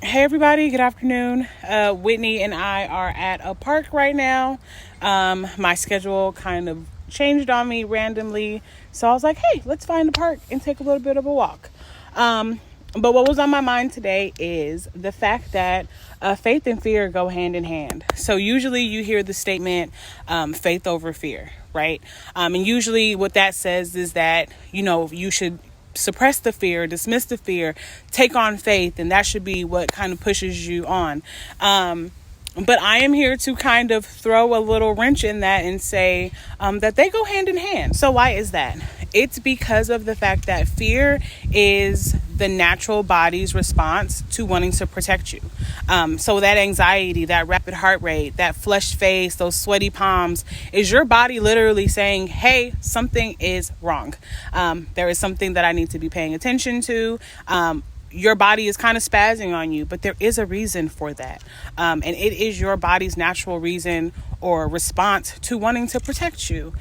Hey everybody, good afternoon. Whitney and I are at a park right now. My schedule kind of changed on me randomly, so I was like, hey, let's find a park and take a little bit of a walk. But what was on my mind today is the fact that faith and fear go hand in hand. So usually you hear the statement, faith over fear, right? And usually what that says is that, you should suppress the fear, dismiss the fear, take on faith, and that should be what kind of pushes you on. But I am here to kind of throw a little wrench in that and say that they go hand in hand. So why is that? It's because of the fact that fear is the natural body's response to wanting to protect you. So that anxiety, that rapid heart rate, that flushed face, those sweaty palms is your body literally saying, hey, something is wrong. There is something that I need to be paying attention to. Your body is kind of spazzing on you, but there is a reason for that. And it is your body's natural reason or response to wanting to protect you.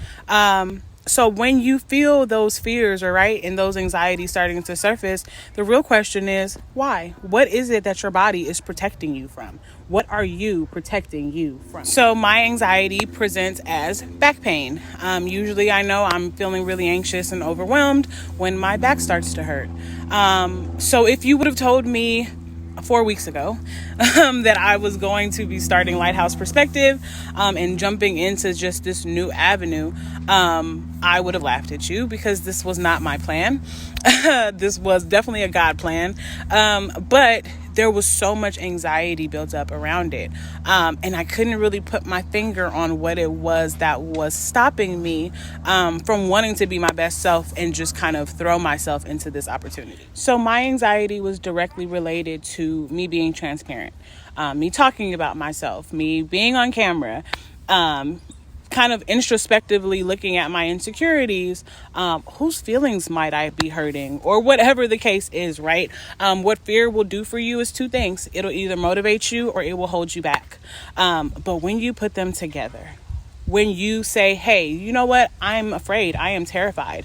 So when you feel those fears, and those anxieties starting to surface, the real question is why? What is it that your body is protecting you from? What are you protecting you from? So my anxiety presents as back pain. Usually I know I'm feeling really anxious and overwhelmed when my back starts to hurt. So if you would have told me 4 weeks ago that I was going to be starting Lighthouse Perspective and jumping into just this new avenue, I would have laughed at you because this was not my plan. This was definitely a God plan. But there was so much anxiety built up around it. And I couldn't really put my finger on what it was that was stopping me from wanting to be my best self and just kind of throw myself into this opportunity. So my anxiety was directly related to me being transparent, me talking about myself, me being on camera, kind of introspectively looking at my insecurities, whose feelings might I be hurting, or whatever the case is, right? What fear will do for you is two things. It'll either motivate you or it will hold you back. But when you put them together, when you say, hey, you know what? I'm afraid. I am terrified.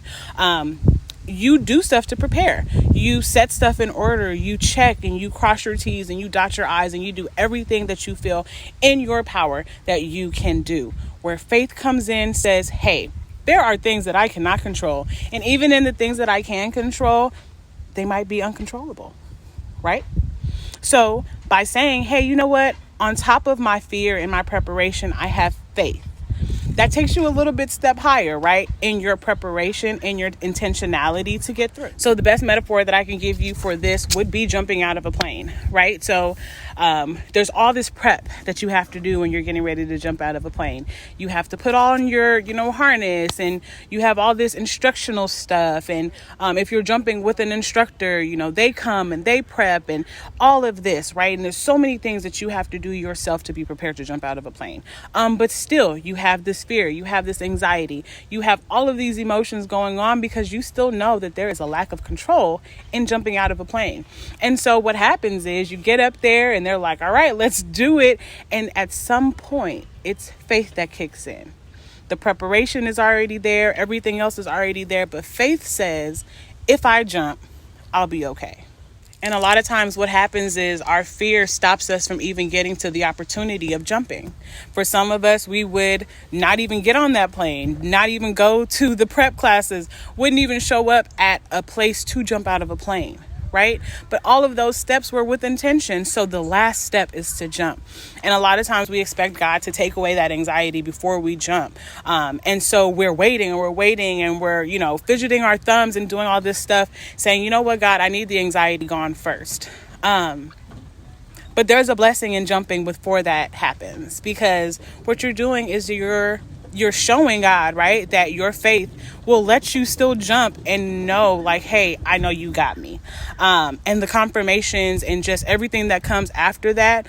You do stuff to prepare. You set stuff in order. You check and you cross your T's and you dot your I's and you do everything that you feel in your power that you can do. Where faith comes in, says, hey, there are things that I cannot control. And even in the things that I can control, they might be uncontrollable, right? So by saying, hey, you know what? On top of my fear and my preparation, I have faith. That takes you a little bit step higher, right? In your preparation and your intentionality to get through. So the best metaphor that I can give you for this would be jumping out of a plane, right? So there's all this prep that you have to do when you're getting ready to jump out of a plane. You have to put on your, harness, and you have all this instructional stuff. And if you're jumping with an instructor, they come and they prep and all of this, right? And there's so many things that you have to do yourself to be prepared to jump out of a plane. But still, you have this fear, you have this anxiety, you have all of these emotions going on because you still know that there is a lack of control in jumping out of a plane. And so what happens is you get up there and they're like, all right, let's do it. And at some point, it's faith that kicks in. The preparation is already there. Everything else is already there. But faith says, if I jump, I'll be okay. And a lot of times what happens is our fear stops us from even getting to the opportunity of jumping. For some of us, we would not even get on that plane, not even go to the prep classes, wouldn't even show up at a place to jump out of a plane, right? But all of those steps were with intention. So the last step is to jump. And a lot of times we expect God to take away that anxiety before we jump. And so we're waiting and we're, fidgeting our thumbs and doing all this stuff saying, you know what, God, I need the anxiety gone first. But there's a blessing in jumping before that happens, because what you're doing is you're showing God, right, that your faith will let you still jump and know, like, hey, I know you got me. And the confirmations and just everything that comes after that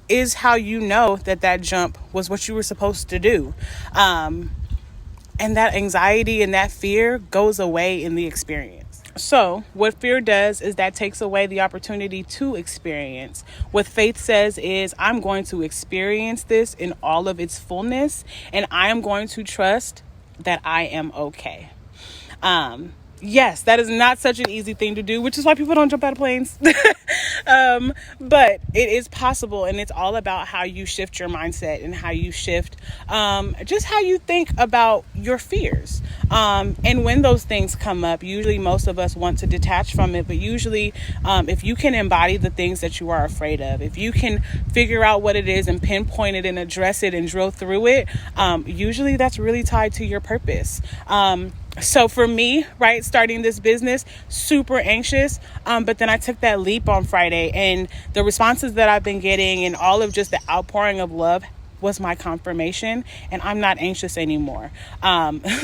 is how you know that jump was what you were supposed to do. And that anxiety and that fear goes away in the experience. So what fear does is that takes away the opportunity to experience. What faith says is, I'm going to experience this in all of its fullness, and I am going to trust that I am okay. Yes, that is not such an easy thing to do, which is why people don't jump out of planes. But it is possible, and it's all about how you shift your mindset and how you shift just how you think about your fears. And when those things come up, usually most of us want to detach from it, but usually if you can embody the things that you are afraid of, if you can figure out what it is and pinpoint it and address it and drill through it, usually that's really tied to your purpose. So for me, right, starting this business, super anxious. But then I took that leap on Friday, and the responses that I've been getting and all of just the outpouring of love was my confirmation, and I'm not anxious anymore.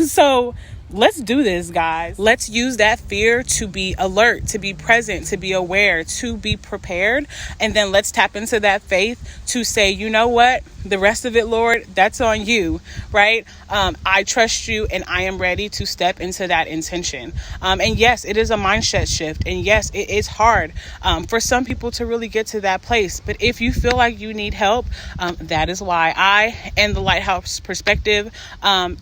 So let's do this, guys. Let's use that fear to be alert, to be present, to be aware, to be prepared. And then let's tap into that faith to say, you know what? The rest of it, Lord, that's on you, right? I trust you, and I am ready to step into that intention. And yes, it is a mindset shift. And yes, it is hard for some people to really get to that place. But if you feel like you need help, that is why I and the Lighthouse Perspective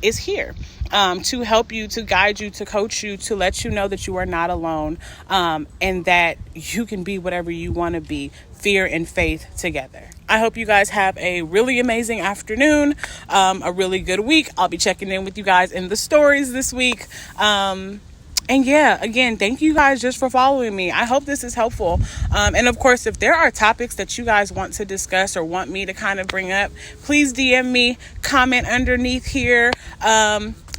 is here. To help you, to guide you, to coach you, to let you know that you are not alone, and that you can be whatever you want to be, fear and faith together. I hope you guys have a really amazing afternoon, a really good week. I'll be checking in with you guys in the stories this week. And yeah, again, thank you guys just for following me. I hope this is helpful. And of course, if there are topics that you guys want to discuss or want me to kind of bring up, please DM me, comment underneath here,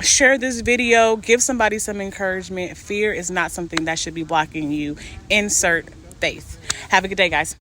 share this video, give somebody some encouragement. Fear is not something that should be blocking you. Insert faith. Have a good day, guys.